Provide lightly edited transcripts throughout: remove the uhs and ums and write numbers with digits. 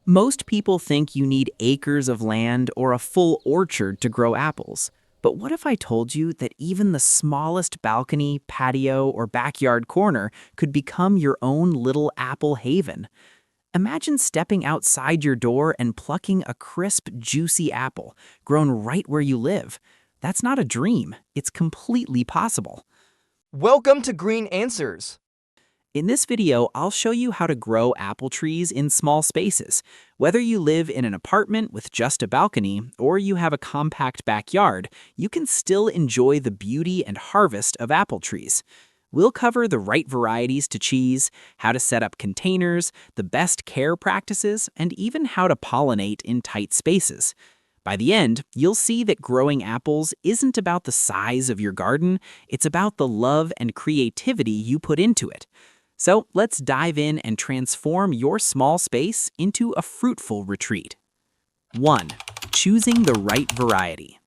Most people think you need acres of land or a full orchard to grow apples. But what if I told you that even the smallest balcony, patio, or backyard corner could become your own little apple haven? Imagine stepping outside your door and plucking a crisp, juicy apple grown right where you live. That's not a dream, it's completely possible. Welcome to Green Answers. In this video, I'll show you how to grow apple trees in small spaces. Whether you live in an apartment with just a balcony or you have a compact backyard, you can still enjoy the beauty and harvest of apple trees. We'll cover the right varieties to choose, how to set up containers, the best care practices, and even how to pollinate in tight spaces. By the end, you'll see that growing apples isn't about the size of your garden, it's about the love and creativity you put into it. So let's dive in and transform your small space into a fruitful retreat. 1. Choosing the right variety.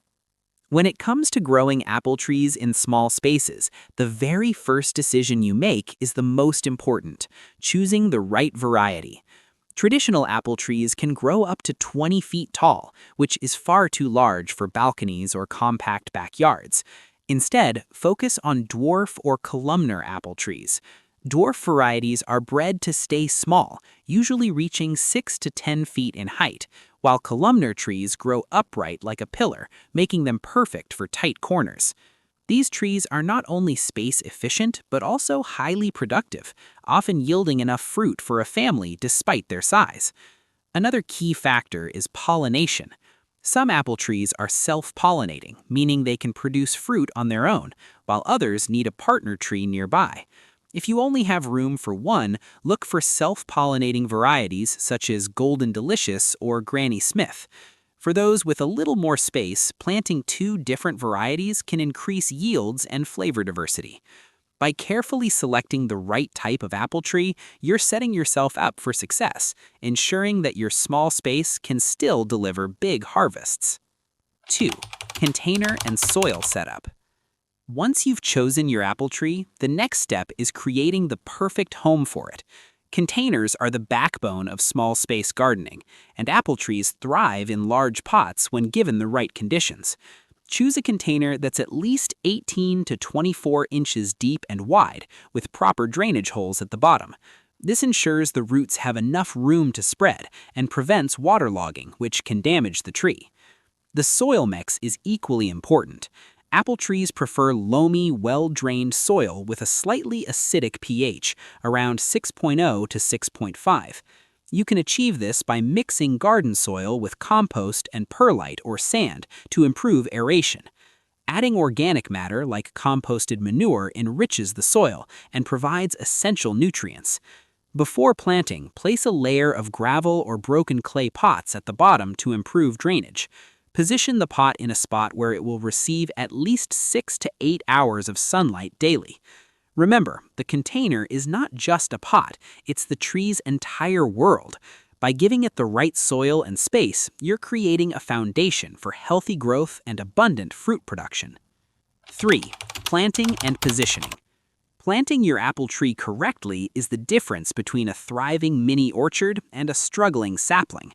When it comes to growing apple trees in small spaces, the very first decision you make is the most important, choosing the right variety. Traditional apple trees can grow up to 20 feet tall, which is far too large for balconies or compact backyards. Instead, focus on dwarf or columnar apple trees. Dwarf varieties are bred to stay small, usually reaching 6 to 10 feet in height, while columnar trees grow upright like a pillar, making them perfect for tight corners. These trees are not only space efficient, but also highly productive, often yielding enough fruit for a family despite their size. Another key factor is pollination. Some apple trees are self-pollinating, meaning they can produce fruit on their own, while others need a partner tree nearby. If you only have room for one, look for self-pollinating varieties such as Golden Delicious or Granny Smith. For those with a little more space, planting two different varieties can increase yields and flavor diversity. By carefully selecting the right type of apple tree, you're setting yourself up for success, ensuring that your small space can still deliver big harvests. 2. Container and soil setup. Once you've chosen your apple tree, the next step is creating the perfect home for it. Containers are the backbone of small space gardening, and apple trees thrive in large pots when given the right conditions. Choose a container that's at least 18 to 24 inches deep and wide, with proper drainage holes at the bottom. This ensures the roots have enough room to spread and prevents waterlogging, which can damage the tree. The soil mix is equally important. Apple trees prefer loamy, well-drained soil with a slightly acidic pH, around 6.0 to 6.5. You can achieve this by mixing garden soil with compost and perlite or sand to improve aeration. Adding organic matter like composted manure enriches the soil and provides essential nutrients. Before planting, place a layer of gravel or broken clay pots at the bottom to improve drainage. Position the pot in a spot where it will receive at least 6 to 8 hours of sunlight daily. Remember, the container is not just a pot, it's the tree's entire world. By giving it the right soil and space, you're creating a foundation for healthy growth and abundant fruit production. 3. Planting and positioning. Planting your apple tree correctly is the difference between a thriving mini orchard and a struggling sapling.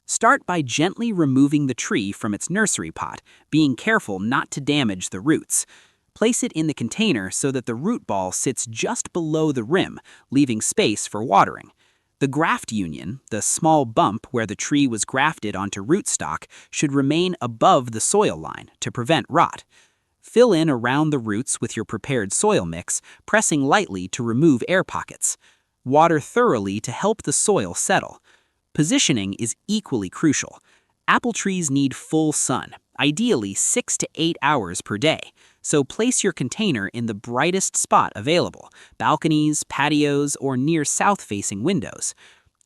Start by gently removing the tree from its nursery pot, being careful not to damage the roots. Place it in the container so that the root ball sits just below the rim, leaving space for watering. The graft union, the small bump where the tree was grafted onto rootstock, should remain above the soil line to prevent rot. Fill in around the roots with your prepared soil mix, pressing lightly to remove air pockets. Water thoroughly to help the soil settle. Positioning is equally crucial. Apple trees need full sun, ideally 6 to 8 hours per day, so place your container in the brightest spot available, balconies, patios, or near south-facing windows.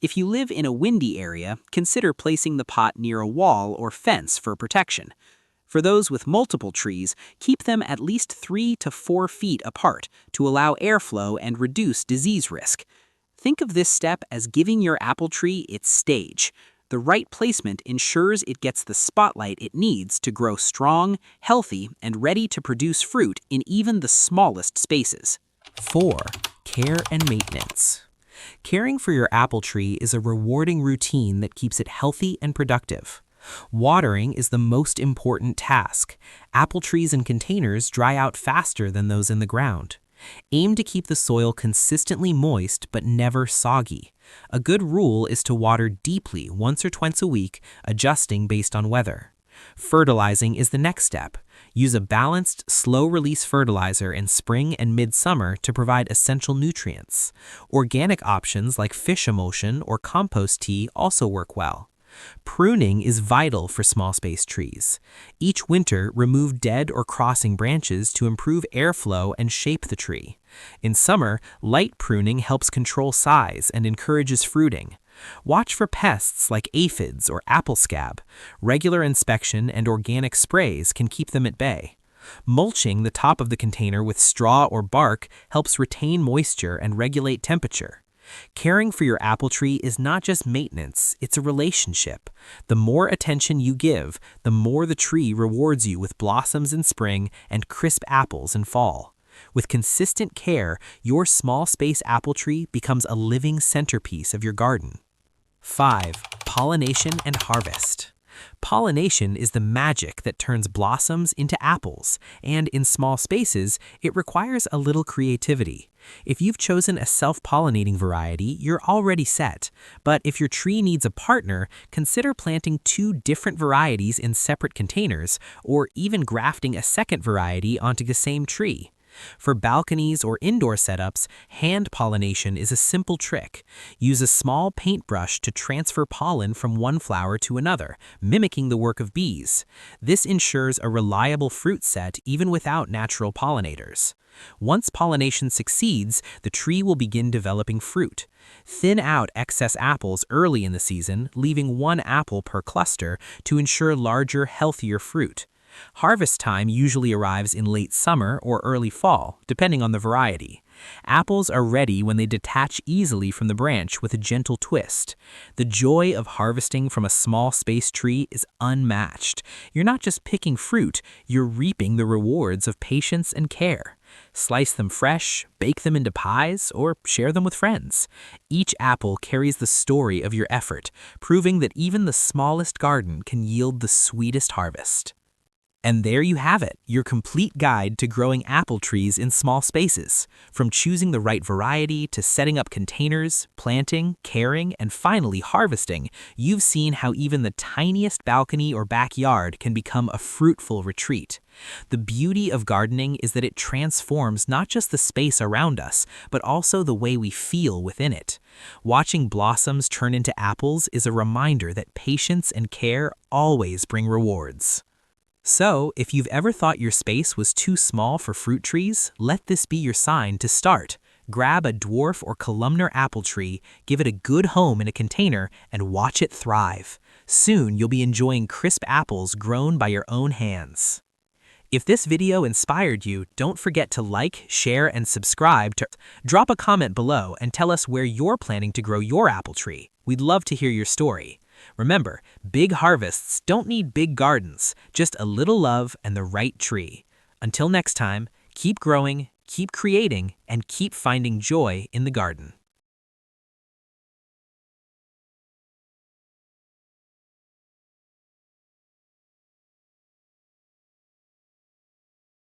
If you live in a windy area, consider placing the pot near a wall or fence for protection. For those with multiple trees, keep them at least 3 to 4 feet apart to allow airflow and reduce disease risk. Think of this step as giving your apple tree its stage. The right placement ensures it gets the spotlight it needs to grow strong, healthy, and ready to produce fruit in even the smallest spaces. 4. Care and maintenance. Caring for your apple tree is a rewarding routine that keeps it healthy and productive. Watering is the most important task. Apple trees in containers dry out faster than those in the ground. Aim to keep the soil consistently moist but never soggy. A good rule is to water deeply once or twice a week, adjusting based on weather. Fertilizing is the next step. Use a balanced, slow-release fertilizer in spring and midsummer to provide essential nutrients. Organic options like fish emulsion or compost tea also work well. Pruning is vital for small-space trees. Each winter, remove dead or crossing branches to improve airflow and shape the tree. In summer, light pruning helps control size and encourages fruiting. Watch for pests like aphids or apple scab. Regular inspection and organic sprays can keep them at bay. Mulching the top of the container with straw or bark helps retain moisture and regulate temperature. Caring for your apple tree is not just maintenance, it's a relationship. The more attention you give, the more the tree rewards you with blossoms in spring and crisp apples in fall. With consistent care, your small space apple tree becomes a living centerpiece of your garden. 5. Pollination and harvest. Pollination is the magic that turns blossoms into apples, and in small spaces, it requires a little creativity. If you've chosen a self-pollinating variety, you're already set. But if your tree needs a partner, consider planting 2 different varieties in separate containers, or even grafting a second variety onto the same tree. For balconies or indoor setups, hand pollination is a simple trick. Use a small paintbrush to transfer pollen from one flower to another, mimicking the work of bees. This ensures a reliable fruit set even without natural pollinators. Once pollination succeeds, the tree will begin developing fruit. Thin out excess apples early in the season, leaving 1 apple per cluster to ensure larger, healthier fruit. Harvest time usually arrives in late summer or early fall, depending on the variety. Apples are ready when they detach easily from the branch with a gentle twist. The joy of harvesting from a small space tree is unmatched. You're not just picking fruit, you're reaping the rewards of patience and care. Slice them fresh, bake them into pies, or share them with friends. Each apple carries the story of your effort, proving that even the smallest garden can yield the sweetest harvest. And there you have it, your complete guide to growing apple trees in small spaces. From choosing the right variety to setting up containers, planting, caring, and finally harvesting, you've seen how even the tiniest balcony or backyard can become a fruitful retreat. The beauty of gardening is that it transforms not just the space around us, but also the way we feel within it. Watching blossoms turn into apples is a reminder that patience and care always bring rewards. So, if you've ever thought your space was too small for fruit trees, let this be your sign to start. Grab a dwarf or columnar apple tree, give it a good home in a container, and watch it thrive. Soon, you'll be enjoying crisp apples grown by your own hands. If this video inspired you, don't forget to like, share, and subscribe. Drop a comment below and tell us where you're planning to grow your apple tree. We'd love to hear your story. Remember, big harvests don't need big gardens, just a little love and the right tree. Until next time, keep growing, keep creating, and keep finding joy in the garden.